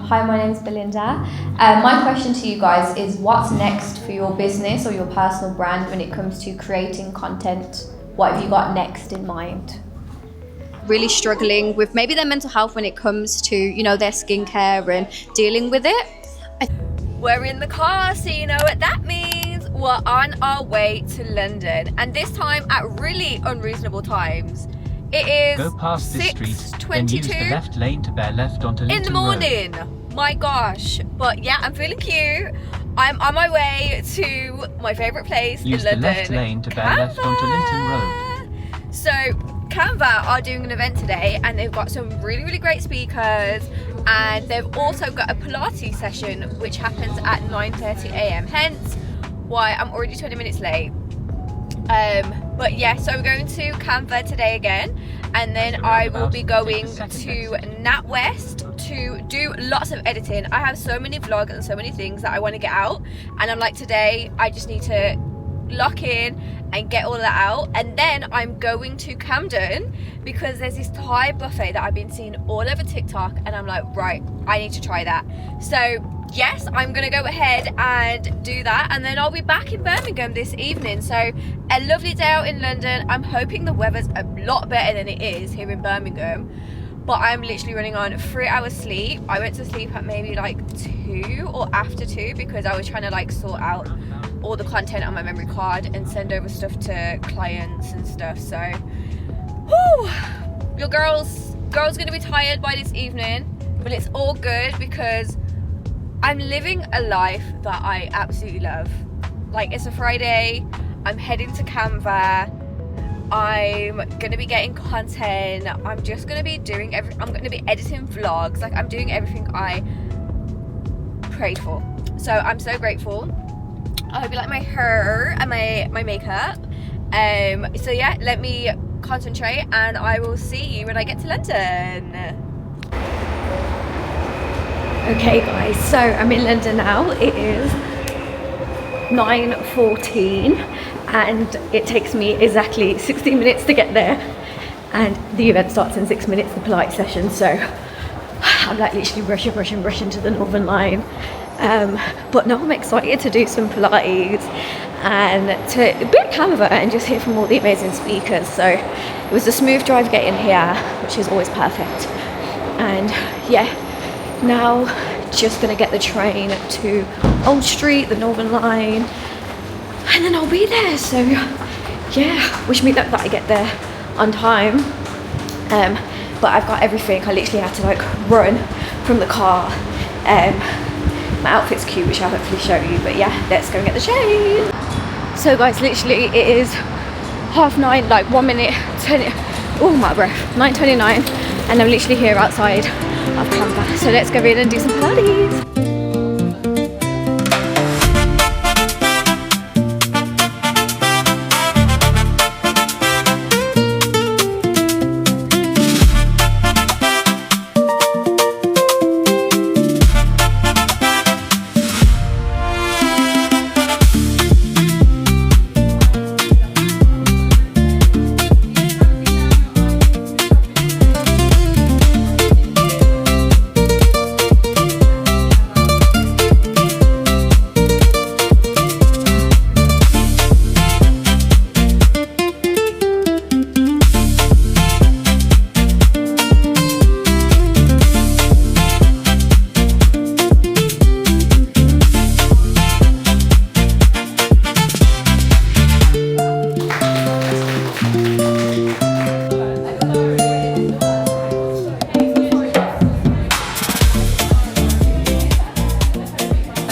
Hi, my name is Belinda. My question to you guys is, what's next for your business or your personal brand when it comes to creating content? What have you got next in mind? Really struggling with maybe their mental health when it comes to, you know, their skincare and dealing with it. We're in the car, so you know what that means. We're on our way to London, and this time at really unreasonable times. It is Go past this street, 6:22 then use the left lane to bear left onto Linton in the morning. Road. My gosh. But yeah, I'm feeling cute. I'm on my way to my favourite place Use in London. the left lane to bear left onto Linton Road. So Canva are doing an event today, and they've got some really great speakers, and they've also got a Pilates session which happens at 9:30 a.m. hence why I'm already 20 minutes late. But yeah, so we're going to Canva today again, and then I will be going to NatWest to do lots of editing. I have so many vlogs and so many things that I want to get out, and I'm like, today I just need to lock in and get all that out. And then I'm going to Camden because there's this Thai buffet that I've been seeing all over TikTok, and I'm like, right, I need to try that. So yes, I'm gonna go ahead and do that, and then I'll be back in Birmingham this evening. So a lovely day out in London. I'm hoping the weather's a lot better than it is here in Birmingham, but I'm literally running on 3 hours sleep. I went to sleep at maybe like 2 or after 2 because I was trying to like sort out all the content on my memory card and send over stuff to clients and stuff. So whew, your girl's gonna be tired by this evening, but it's all good because I'm living a life that I absolutely love. Like, it's a Friday, I'm heading to Canva, I'm gonna be getting content, I'm just gonna be doing I'm gonna be editing vlogs, like I'm doing everything I prayed for. So I'm so grateful. I hope you like my hair and my makeup. So yeah, let me concentrate, and I will see you when I get to London. Okay guys, so I'm in London now. It is 9:14 and it takes me exactly 16 minutes to get there, and the event starts in 6 minutes, the Pilates session. So I'm like literally rushing to the Northern Line. But now I'm excited to do some Pilates and to be at Canva and just hear from all the amazing speakers. So it was a smooth drive getting here, which is always perfect. And yeah, now just gonna get the train to Old Street, the Northern Line, and then I'll be there. So yeah, wish me luck that I get there on time. But I've got everything. I literally had to like run from the car. My outfit's cute, which I'll hopefully show you, but yeah, let's go and get the train. So guys, literally it is 9:30, like 1 minute, 10, oh my breath, 9:29, and I'm literally here outside of Canva. So let's go in and do some Pilates.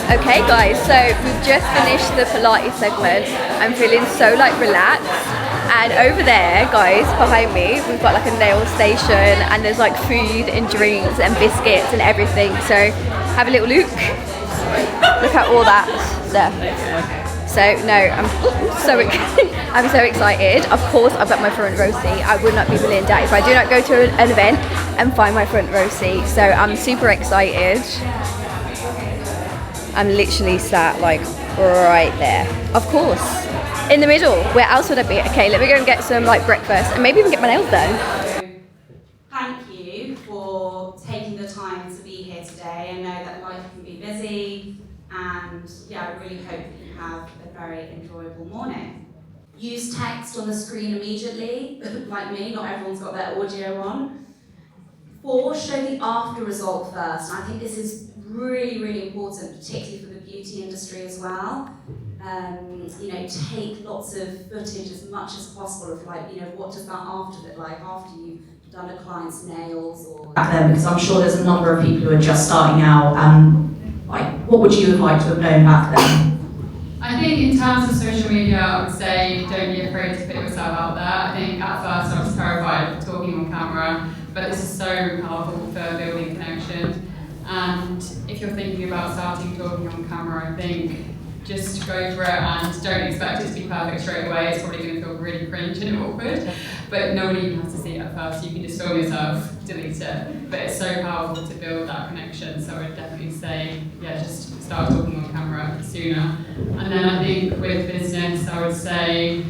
Okay guys, so we've just finished the Pilates segment. I'm feeling so like relaxed, and over there guys behind me we've got like a nail station, and there's like food and drinks and biscuits and everything. So have a little look at all that stuff. So no, I'm so excited. Of course I've got my front row seat. I would not be Belinda if I do not go to an event and find my front row seat. So I'm super excited. I'm literally sat like right there. Of course, in the middle. Where else would I be? Okay, let me go and get some like breakfast and maybe even get my nails done. Thank you for taking the time to be here today. I know very enjoyable morning. Use text on the screen immediately, like me, not everyone's got their audio on. 4, show the after result first. And I think this is really, really important, particularly for the beauty industry as well. You know, take lots of footage as much as possible of, like, you know, what does that after look like after you've done a client's nails or back then, because I'm sure there's a number of people who are just starting out, and like, what would you have liked to have known back then? I think in terms of social media, I would say don't be afraid to put yourself out there. I think at first I was terrified of talking on camera, but this is so powerful for building connection. And if you're thinking about starting talking on camera, I think just go for it and don't expect it to be perfect straight away. It's probably going to feel really cringe and awkward, but nobody has to see it at first. You can just film yourself, delete it. But it's so powerful to build that connection. So I'd definitely say, yeah, just start talking on camera sooner. And then I think with business, I would say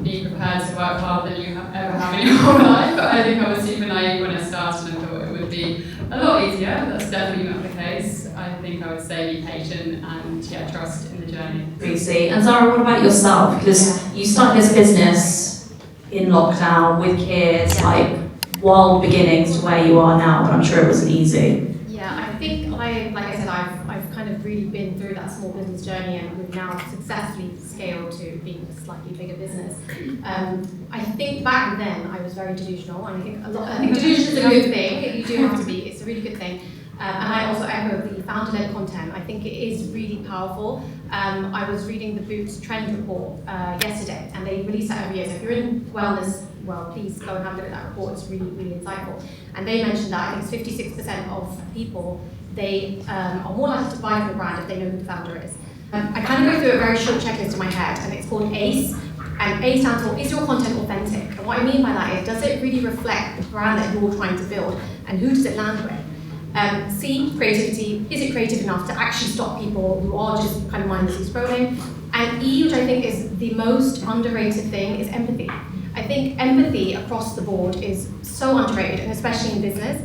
be prepared to work harder than you ever have in your whole life. But I think I was super naive when I started and thought it would be a lot easier. That's definitely not the case. I think I would say be patient and trust in the journey. Lucy. And Zara, what about yourself? Because you started this business in lockdown with kids, like wild beginnings to where you are now, but I'm sure it wasn't easy. Yeah, I think like I said, I've kind of really been through that small business journey, and we've now successfully scaled to being a slightly bigger business. I think back then I was very delusional, and I think delusion is a good thing. You do have to be. It's a really good thing. And I also echo the founder-led content. I think it is really powerful. I was reading the Boots Trend Report yesterday, and they release that every year. So if you're in wellness, well, please go and have a look at that report. It's really, really insightful. And they mentioned that I think it's 56% of people, they are more likely to buy from a brand if they know who the founder is. I kind of go through a very short checklist in my head, and it's called ACE. And A stands for, is your content authentic? And what I mean by that is, does it really reflect the brand that you're trying to build, and who does it land with? C, creativity. Is it creative enough to actually stop people who are just kind of mindlessly scrolling? And E, which I think is the most underrated thing, is empathy. I think empathy across the board is so underrated, and especially in business.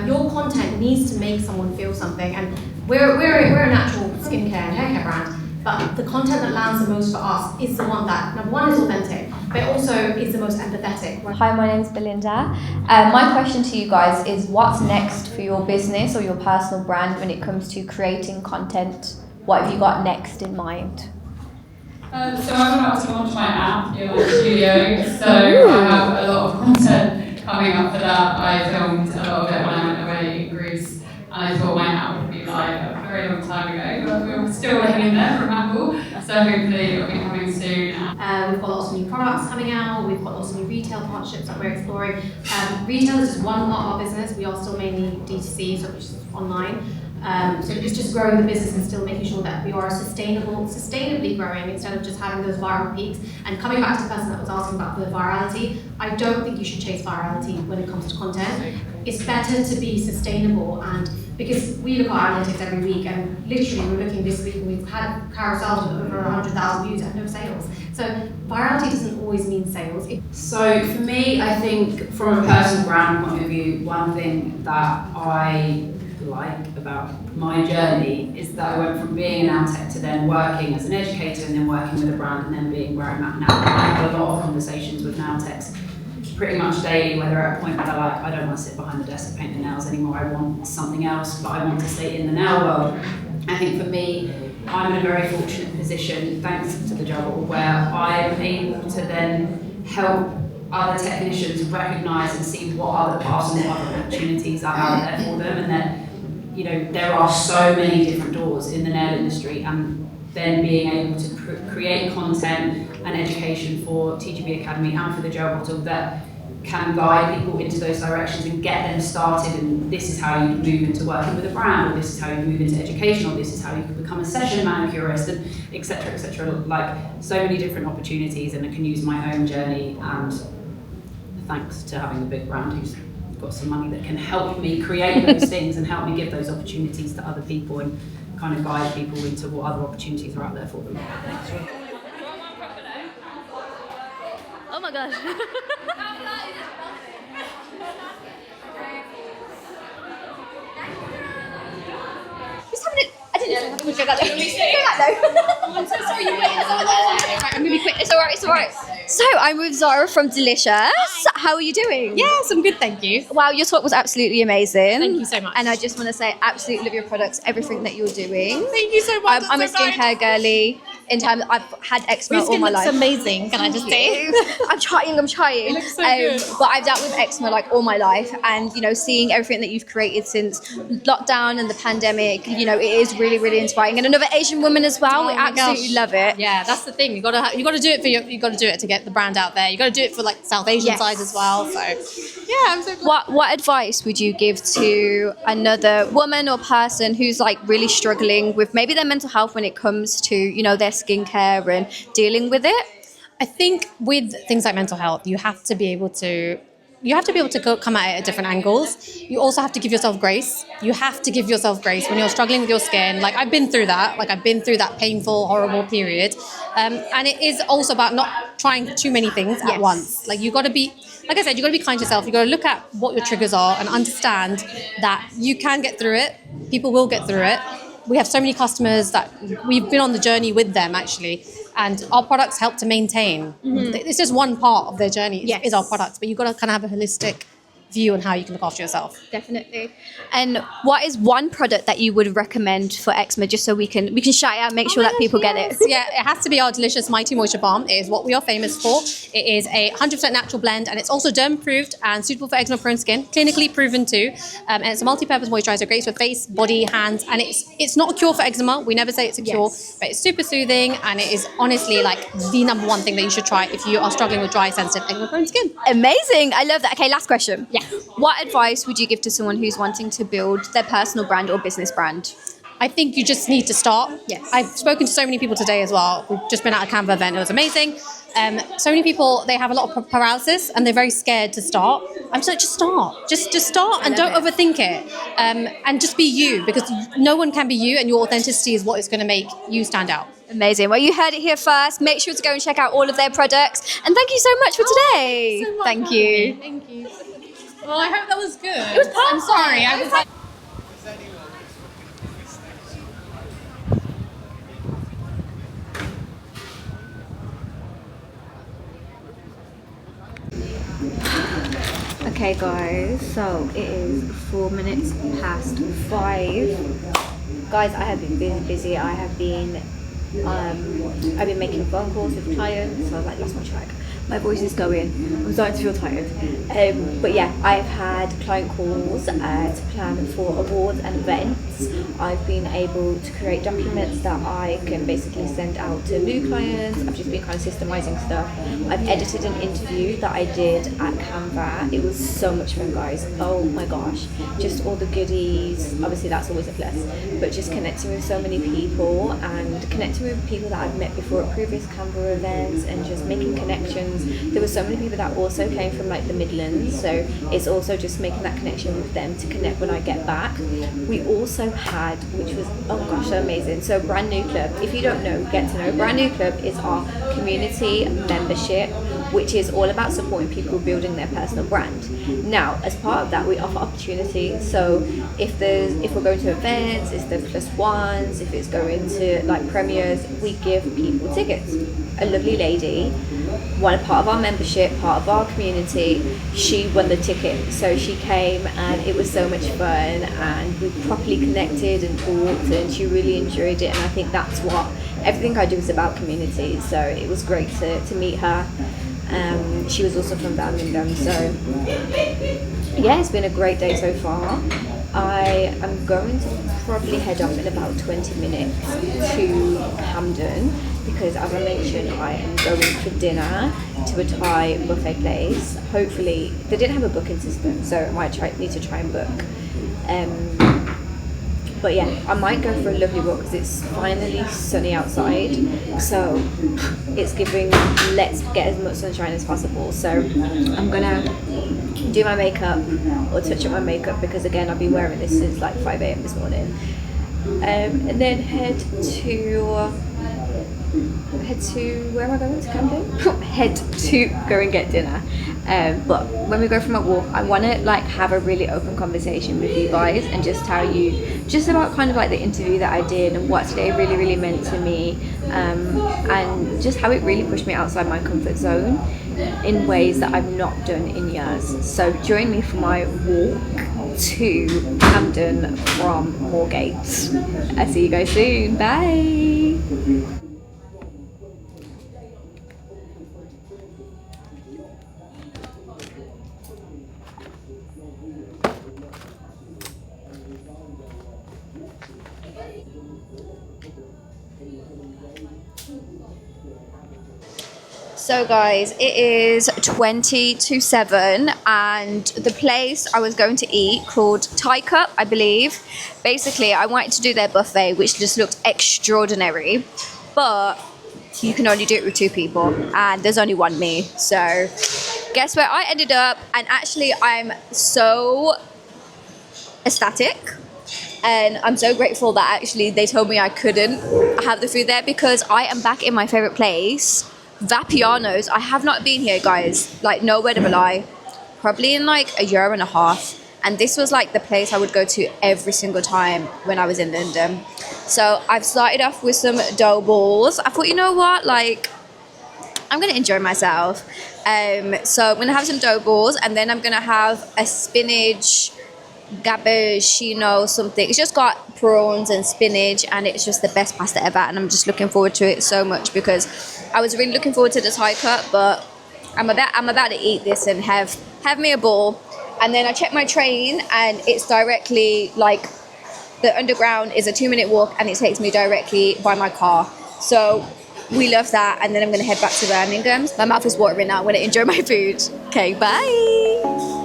Your content needs to make someone feel something, and we're a natural skincare and haircare brand, but the content that lands the most for us is the one that, number one, is authentic, but also is the most empathetic. Hi, my name's Belinda. My question to you guys is, what's next for your business or your personal brand when it comes to creating content? What have you got next in mind? So I'm about to launch my app in my studio, so I have a lot of content coming up for that. I filmed a lot of it when I went away in Greece, and I thought my app would be live a very long time ago, but we're still hanging there from Apple, so hopefully it'll be coming soon. We've got lots of new products coming out, we've got lots of new retail partnerships that we're exploring. Retail is just one part of our business. We are still mainly D2C, so which is online. So it's just growing the business and still making sure that we are sustainably growing instead of just having those viral peaks. And coming back to the person that was asking about the virality, I don't think you should chase virality when it comes to content. It's better to be sustainable, and because we look at our analytics every week, and literally we're looking this week and we've had carousels with over 100,000 views and no sales. So virality doesn't always mean sales. So for me, I think from a personal brand point of view, one thing that I like about my journey is that I went from being an Altec to then working as an educator and then working with a brand and then being where I'm at now. I have a lot of conversations with Altecs pretty much daily where they're at a point where they're like, I don't want to sit behind the desk and paint the nails anymore, I want something else, but I want to stay in the nail world. I think for me, I'm in a very fortunate position, thanks to the job, where I'm able to then help other technicians recognise and see what other paths and what other opportunities are out there for them, and that, you know, there are so many different doors in the nail industry, and then being able to create content and education for TGB Academy and for the Gel Bottle that can guide people into those directions and get them started, and this is how you move into working with a brand, or this is how you move into education, or this is how you can become a session manicurist, and etc. Like, so many different opportunities, and I can use my own journey, and thanks to having a big brand who's got some money that can help me create those things and help me give those opportunities to other people and kind of guide people into what other opportunities are out there for them. Oh my gosh. I didn't Say that though. I'm so sorry. I'm gonna be quick. It's alright. It's alright. So I'm with Zara from Delicious. How are you doing? Yes, I'm good, thank you. Wow, your talk was absolutely amazing. Thank you so much. And I just want to say, absolutely love your products, everything that you're doing. Thank you so much. I'm a skincare girly. In terms, I've had eczema Your all skin my looks life. amazing, can I just say? I'm trying. It looks so good. But I've dealt with eczema like all my life, and seeing everything that you've created since lockdown and the pandemic, it is really, really inspiring. And another Asian woman as well. We my absolutely gosh. love it. Yeah, that's the thing. You gotta do it you gotta do it to get the brand out there. You gotta do it for like South Asian Yes. side as well. So yeah, I'm so glad. What advice would you give to another woman or person who's like really struggling with maybe their mental health when it comes to their skincare and dealing with it? I think with things like mental health, you have to be able to come at it at different angles. You also have to give yourself grace. You have to give yourself grace when you're struggling with your skin. Like I've been through that. Like I've been through that painful, horrible period. And it is also about not trying too many things at once. Like you got to be, like I said, you got to be kind to yourself. You got to look at what your triggers are and understand that you can get through it. People will get through it. We have so many customers that we've been on the journey with them actually. And our products help to maintain. It's just one part of their journey is our products, but you've got to kind of have a holistic view on how you can look after yourself. Definitely. And what is one product that you would recommend for eczema, just so we can shout it out, make sure that people get it? Yeah, it has to be our Delicious Mighty Moisture Balm. It is what we are famous for. It is a 100% natural blend, and it's also derm-approved and suitable for eczema-prone skin, clinically proven too. And it's a multi-purpose moisturizer, great for face, body, hands, and it's not a cure for eczema. We never say it's a cure, but it's super soothing, and it is honestly like the number one thing that you should try if you are struggling with dry, sensitive, eczema-prone skin. Amazing. I love that. Okay, last question. Yeah. What advice would you give to someone who's wanting to build their personal brand or business brand? I think you just need to start. Yes. I've spoken to so many people today as well. We've just been at a Canva event. It was amazing. So many people, they have a lot of paralysis and they're very scared to start. I'm just like, just start. Just start and don't overthink it. And just be you, because no one can be you, and your authenticity is what is going to make you stand out. Amazing. Well, you heard it here first. Make sure to go and check out all of their products. And thank you so much for today. Thank you. Thank you. Well, I hope that was good. It was perfect. I'm sorry. I was like... Okay guys, so it is 4 minutes past 5. Guys, I have been busy. I've been making phone calls with clients, so I lost my track. My voice is going. I'm starting to feel tired. But yeah, I've had client calls to plan for awards and events. I've been able to create documents that I can basically send out to new clients. I've just been kind of systemizing stuff. I've edited an interview that I did at Canva. It was so much fun, guys. Oh my gosh. Just all the goodies. Obviously, that's always a plus. But just connecting with so many people and connecting with people that I've met before at previous Canva events and just making connections. There were so many people that also came from like the Midlands, so it's also just making that connection with them to connect when I get back. We also had, which was, oh gosh, so amazing. So Brand New Club, if you don't know, get to know. Brand New Club is our community membership, which is all about supporting people building their personal brand. Now, as part of that, we offer opportunities. So if we're going to events, it's the +1s, if it's going to like premieres, we give people tickets. A lovely lady, one part of our membership, part of our community, she won the ticket. So she came and it was so much fun, and we properly connected and talked, and she really enjoyed it. And I think that's what everything I do is about, community. So it was great to meet her. She was also from Birmingham, so yeah, it's been a great day so far. I am going to probably head off in about 20 minutes to Camden, because as I mentioned, I am going for dinner to a Thai buffet place. Hopefully, they didn't have a booking system, so I might need to try and book. But yeah, I might go for a lovely walk because it's finally sunny outside. So it's giving, let's get as much sunshine as possible. So I'm gonna do my makeup or touch up my makeup, because again, I've been wearing this since like 5 a.m. this morning. And then head to head to, where am I going, to Camden? Head to go and get dinner. But when we go for a walk, I want to like have a really open conversation with you guys and just tell you just about kind of like the interview that I did and what today really meant to me, and just how it really pushed me outside my comfort zone in ways that I've not done in years. So join me for my walk to Camden from Moorgate. I'll see you guys soon. Bye. So guys, it is 20 to 7 and the place I was going to eat, called Thai Cup, I believe. Basically, I wanted to do their buffet, which just looked extraordinary, but you can only do it with 2 people and there's only one me. So guess where I ended up? And actually I'm so ecstatic and I'm so grateful that actually they told me I couldn't have the food there, because I am back in my favorite place, Vapianos. I have not been here, guys, like no word of a lie, probably in like a year and a half, and this was like the place I would go to every single time when I was in London. So I've started off with some dough balls. I thought, you know what, like I'm gonna enjoy myself, so I'm gonna have some dough balls and then I'm gonna have a spinach gabagino something. It's just got prawns and spinach and it's just the best pasta ever, and I'm just looking forward to it so much because I was really looking forward to the Thai Cup, but I'm about to eat this and have me a ball. And then I checked my train and it's directly, like, the underground is a 2-minute walk and it takes me directly by my car. So we love that. And then I'm going to head back to Birmingham. My mouth is watering now. I'm going to enjoy my food. Okay, bye.